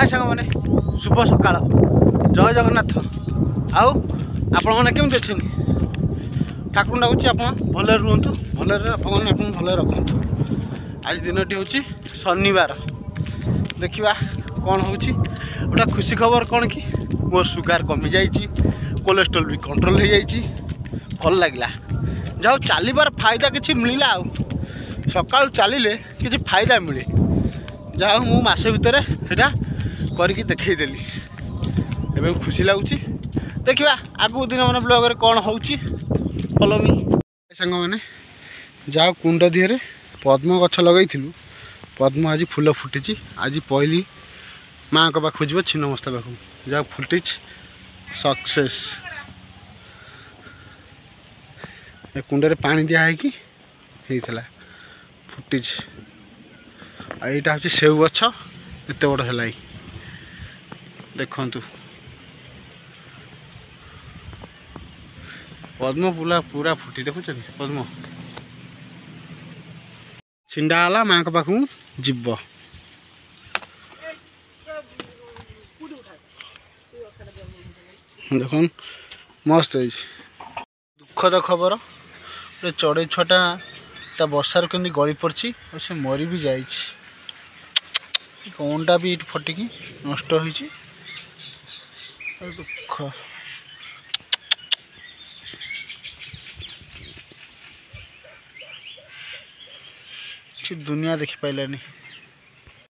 हाय सांग मैंने शुभ सकाल जय जगन्नाथ आउ आपण मैंने केमती अच्छे ठाकुर डाकुची आप भले रुहतु भले भगवान आप भले रखु। आज दिनटी हूँ शनिवार देखा कौन हो गोटा खुशी खबर कौन कि मोर सुगार कमी जाइए कोलेस्ट्रोल भी कंट्रोल हो जाइए भल लगे जाओ चलिबार फायदा किसी मिलला आ सका चलिले किसी फायदा मिले जाओ मु मसे भितर सेटा करके देखईदेली एवं खुशी लगुच देखा आगु दिन मान ब्लॉग रे कौन हो फॉलो मी सांग मैंने जाओ कुंड दिहरे पद्म गछ लगे पद्म आज फूल फुटी आज पहली माँ को पाख खोज छिन्नमस्ता पाख जाओ फुटी सक्सेस कुंडे पानी दिखाई होता फुटी यहाँ हूँ सेव गछ एत बड़ है देखु पद्म पूरा पूरा फुटी देखुच पद्म छिंडाला माँ पाख जीव देख मस्त दुखद खबर चढ़ई छुआटा ता बर्षार के गली पड़ी और से मरी भी जा अंडा भी फटिकी नष्ट हो दुख दुनिया देखी पाइलानी।